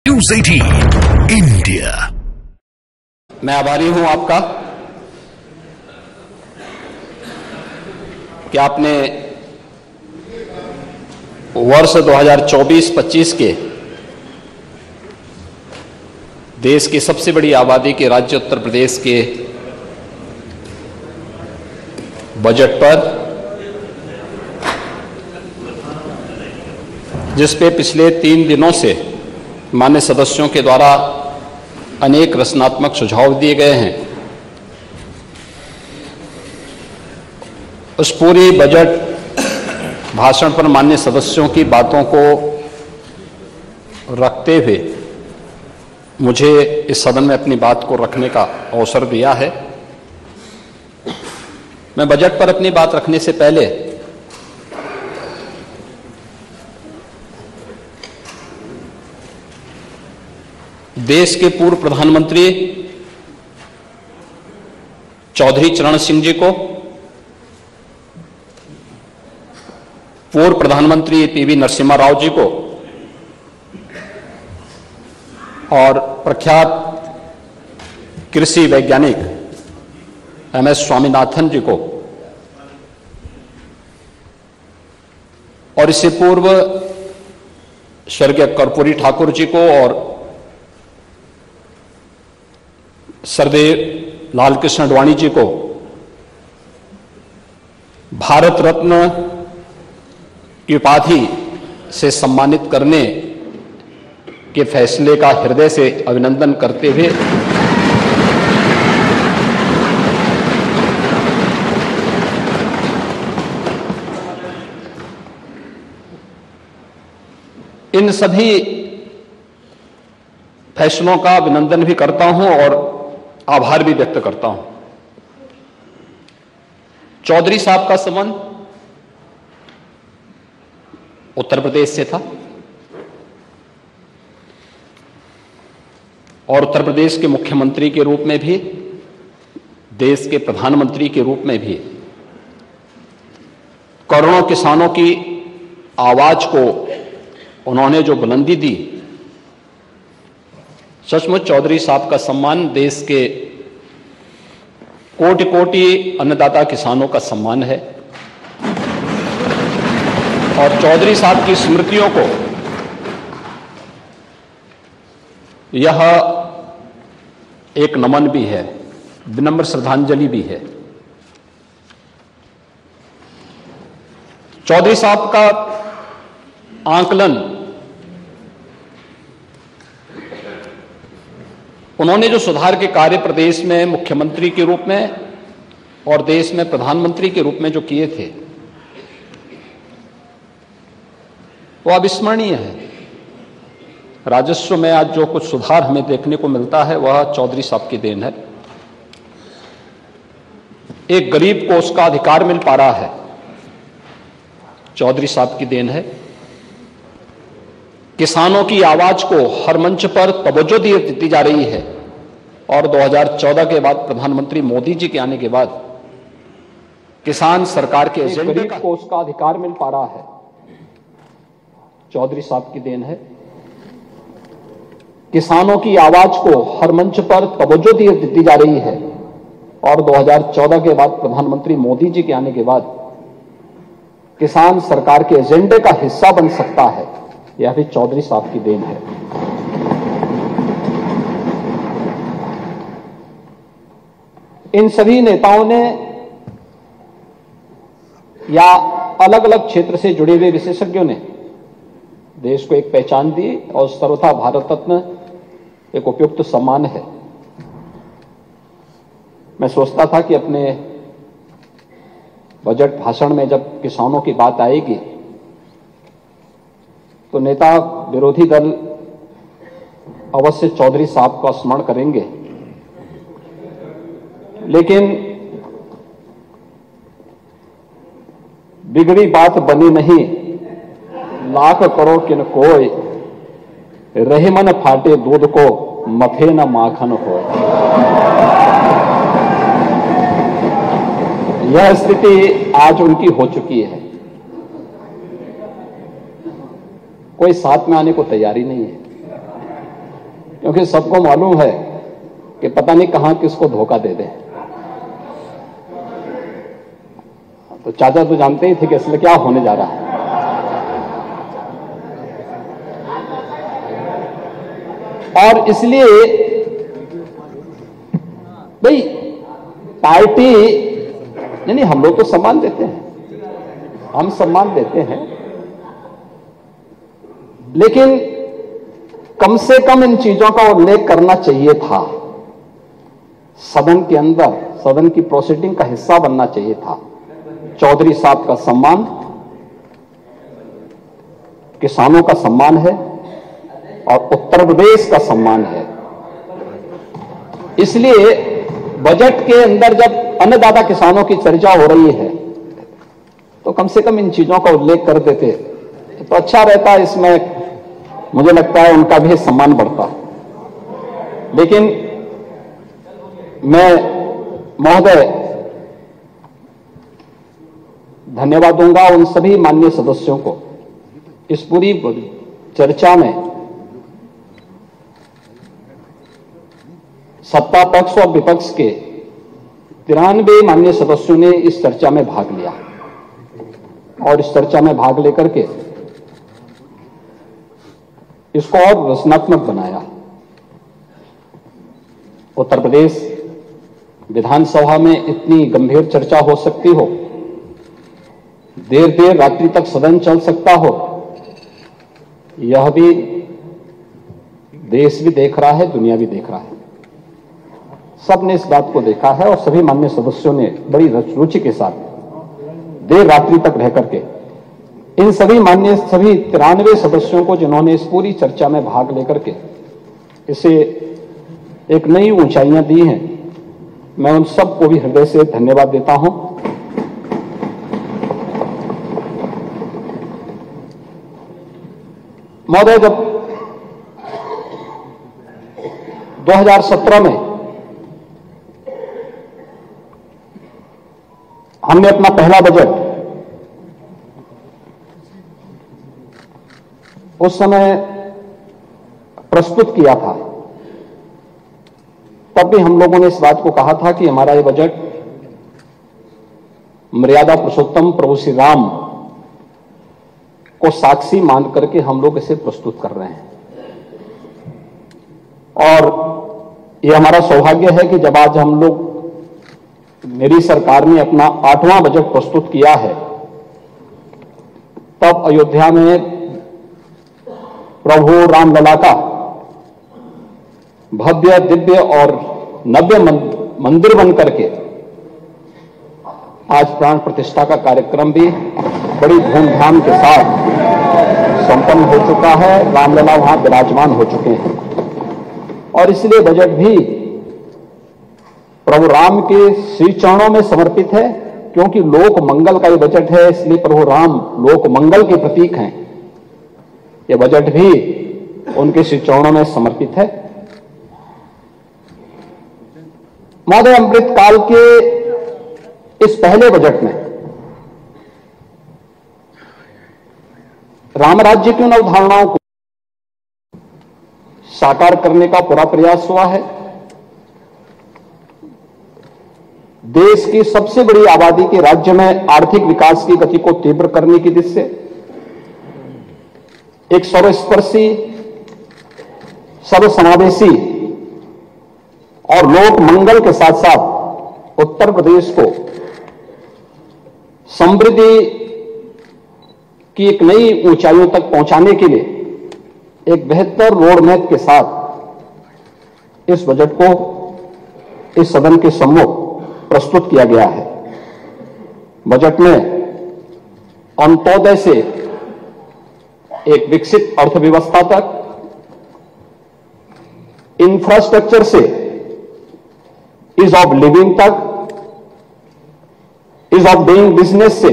News 18 India. मैं आभारी हूं आपका कि आपने वर्ष 2024-25 के देश की सबसे बड़ी आबादी के राज्य उत्तर प्रदेश के बजट पर, जिस पे पिछले 3 दिनों से मान्य सदस्यों के द्वारा अनेक रचनात्मक सुझाव दिए गए हैं, उस पूरी बजट भाषण पर माननीय सदस्यों की बातों को रखते हुए मुझे इस सदन में अपनी बात को रखने का अवसर दिया है। मैं बजट पर अपनी बात रखने से पहले देश के पूर्व प्रधानमंत्री चौधरी चरण सिंह जी को, पूर्व प्रधानमंत्री पीवी नरसिम्हा राव जी को और प्रख्यात कृषि वैज्ञानिक एमएस स्वामीनाथन जी को, और इससे पूर्व स्वर्गीय कर्पूरी ठाकुर जी को और सरदेव लाल कृष्ण अडवाणी जी को भारत रत्न की उपाधि से सम्मानित करने के फैसले का हृदय से अभिनंदन करते हुए इन सभी फैसलों का अभिनंदन भी करता हूं और आभार भी व्यक्त करता हूं। चौधरी साहब का संबंध उत्तर प्रदेश से था और उत्तर प्रदेश के मुख्यमंत्री के रूप में भी, देश के प्रधानमंत्री के रूप में भी करोड़ों किसानों की आवाज को उन्होंने जो बुलंदी दी, सचमुच चौधरी साहब का सम्मान देश के कोटि कोटि अन्नदाता किसानों का सम्मान है और चौधरी साहब की स्मृतियों को यह एक नमन भी है, विनम्र श्रद्धांजलि भी है। चौधरी साहब का आंकलन, उन्होंने जो सुधार के कार्य प्रदेश में मुख्यमंत्री के रूप में और देश में प्रधानमंत्री के रूप में जो किए थे, वो अविस्मरणीय है। राजस्व में आज जो कुछ सुधार हमें देखने को मिलता है वह चौधरी साहब की देन है। एक गरीब को उसका अधिकार मिल पा रहा है, चौधरी साहब की देन है। किसानों की आवाज को हर मंच पर तवज्जो दी जा रही है और 2014 के बाद प्रधानमंत्री मोदी जी के आने के बाद किसान सरकार के एजेंडे को उसका अधिकार मिल पा रहा है, चौधरी साहब की देन है। किसानों की आवाज को हर मंच पर तवज्जो दी जा रही है और 2014 के बाद प्रधानमंत्री मोदी जी के आने के बाद किसान सरकार के एजेंडे का हिस्सा बन सकता है, यह भी चौधरी साहब की देन है। इन सभी नेताओं ने या अलग अलग क्षेत्र से जुड़े हुए विशेषज्ञों ने देश को एक पहचान दी और सर्वथा भारत रत्न एक उपयुक्त सम्मान है। मैं सोचता था कि अपने बजट भाषण में जब किसानों की बात आएगी तो नेता विरोधी दल अवश्य चौधरी साहब का स्मरण करेंगे, लेकिन बिगड़ी बात बनी नहीं, लाख करो किन कोय, रहे मन फाटे दूध को, मथे न माखन हो। यह स्थिति आज उनकी हो चुकी है। कोई साथ में आने को तैयारी नहीं है। क्योंकि सबको मालूम है कि पता नहीं कहां किसको धोखा दे दे। तो चाचा तो जानते ही थे कि इसलिए क्या होने जा रहा है। और इसलिए भाई पार्टी नहीं, हम लोग तो सम्मान देते हैं, हम सम्मान देते हैं, लेकिन कम से कम इन चीजों का उल्लेख करना चाहिए था। सदन के अंदर सदन की प्रोसीडिंग का हिस्सा बनना चाहिए था। चौधरी साहब का सम्मान किसानों का सम्मान है और उत्तर प्रदेश का सम्मान है। इसलिए बजट के अंदर जब अन्नदाता किसानों की चर्चा हो रही है तो कम से कम इन चीजों का उल्लेख कर देते तो अच्छा रहता। इसमें मुझे लगता है उनका भी सम्मान बढ़ता। लेकिन मैं महोदय धन्यवाद दूंगा उन सभी माननीय सदस्यों को इस पूरी चर्चा में सत्ता पक्ष और विपक्ष के 93 माननीय सदस्यों ने इस चर्चा में भाग लिया और इस चर्चा में भाग लेकर के इसको और रचनात्मक बनाया। उत्तर प्रदेश विधानसभा में इतनी गंभीर चर्चा हो सकती हो, देर देर रात्रि तक सदन चल सकता हो, यह भी देश भी देख रहा है, दुनिया भी देख रहा है। सबने इस बात को देखा है और सभी माननीय सदस्यों ने बड़ी रुचि के साथ देर रात्रि तक रह करके इन सभी 93 सदस्यों को जिन्होंने इस पूरी चर्चा में भाग लेकर के इसे एक नई ऊंचाइयां दी हैं, मैं उन सबको भी हृदय से धन्यवाद देता हूं। महोदय, जब 2017 में हमने अपना पहला बजट उस समय प्रस्तुत किया था, तब भी हम लोगों ने इस बात को कहा था कि हमारा ये बजट मर्यादा पुरुषोत्तम प्रभु श्री राम को साक्षी मान करके हम लोग इसे प्रस्तुत कर रहे हैं। और ये हमारा सौभाग्य है कि जब आज हम लोग मेरी सरकार ने अपना 8वां बजट प्रस्तुत किया है, तब अयोध्या में प्रभु रामलला का भव्य दिव्य और नव्य मंदिर बन करके आज प्राण प्रतिष्ठा का कार्यक्रम भी बड़ी धूमधाम के साथ संपन्न हो चुका है। रामलला वहां विराजमान हो चुके हैं और इसलिए बजट भी प्रभु राम के श्री चरणों में समर्पित है, क्योंकि लोक मंगल का ये बजट है, इसलिए प्रभु राम लोक मंगल के प्रतीक हैं। ये बजट भी उनके श्री चरणों में समर्पित है। महोदय, अमृतकाल के इस पहले बजट में राम राज्य की उन अवधारणाओं को साकार करने का पूरा प्रयास हुआ है। देश की सबसे बड़ी आबादी के राज्य में आर्थिक विकास की गति को तीव्र करने की दिशा से एक सर्वस्पर्शी, सर्वसमावेशी और लोक मंगल के साथ साथ उत्तर प्रदेश को समृद्धि की एक नई ऊंचाइयों तक पहुंचाने के लिए एक बेहतर रोड मैप के साथ इस बजट को इस सदन के सम्मुख प्रस्तुत किया गया है। बजट में अंत्योदय से एक विकसित अर्थव्यवस्था तक, इंफ्रास्ट्रक्चर से ईज ऑफ लिविंग तक, ईज ऑफ डूइंग बिजनेस से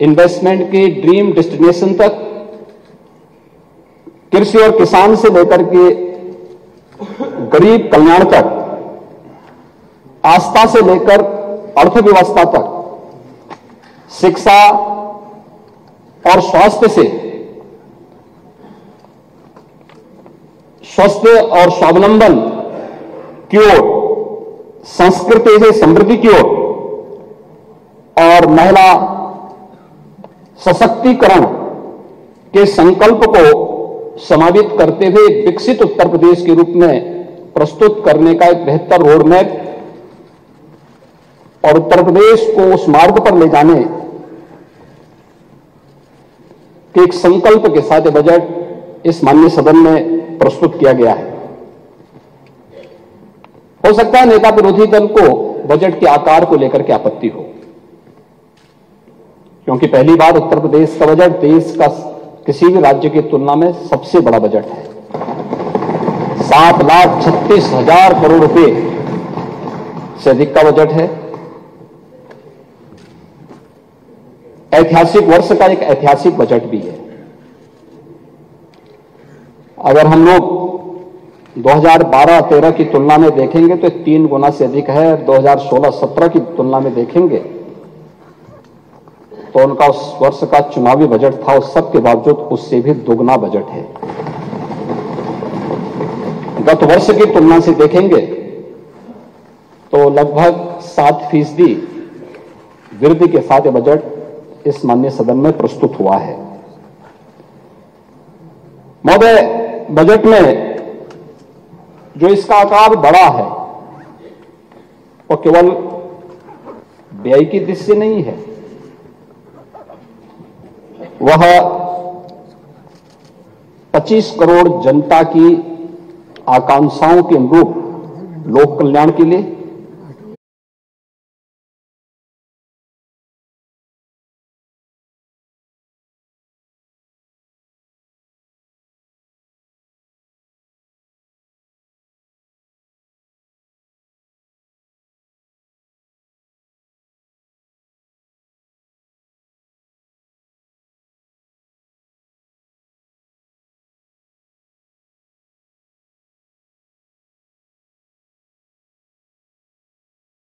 इन्वेस्टमेंट के ड्रीम डेस्टिनेशन तक, कृषि और किसान से लेकर के गरीब कल्याण तक, आस्था से लेकर अर्थव्यवस्था तक, शिक्षा और स्वास्थ्य से स्वस्थ और स्वावलंबन की ओर, संस्कृति से समृद्धि की ओर और महिला सशक्तिकरण के संकल्प को समावित करते हुए विकसित उत्तर प्रदेश के रूप में प्रस्तुत करने का एक बेहतर रोड मैप और उत्तर प्रदेश को उस मार्ग पर ले जाने के एक संकल्प के साथ बजट इस माननीय सदन में प्रस्तुत किया गया है। हो सकता है नेता विरोधी दल को बजट के आकार को लेकर के आपत्ति हो, क्योंकि पहली बार उत्तर प्रदेश का बजट देश का किसी भी राज्य की तुलना में सबसे बड़ा बजट है। 7,36,000 करोड़ रुपए से अधिक का बजट है। ऐतिहासिक वर्ष का एक ऐतिहासिक बजट भी है। अगर हम लोग 2012-13 की तुलना में देखेंगे तो 3 गुना से अधिक है। 2016-17 की तुलना में देखेंगे तो उनका उस वर्ष का चुनावी बजट था, उस सब के बावजूद उससे भी दुगना बजट है। गत वर्ष की तुलना से देखेंगे तो लगभग 7% वृद्धि के साथ यह बजट इस माननीय सदन में प्रस्तुत हुआ है। महोदय, बजट में जो इसका आकार बड़ा है वो केवल व्यय की दृष्टि से नहीं है, वह 25 करोड़ जनता की आकांक्षाओं के अनुरूप लोक कल्याण के लिए,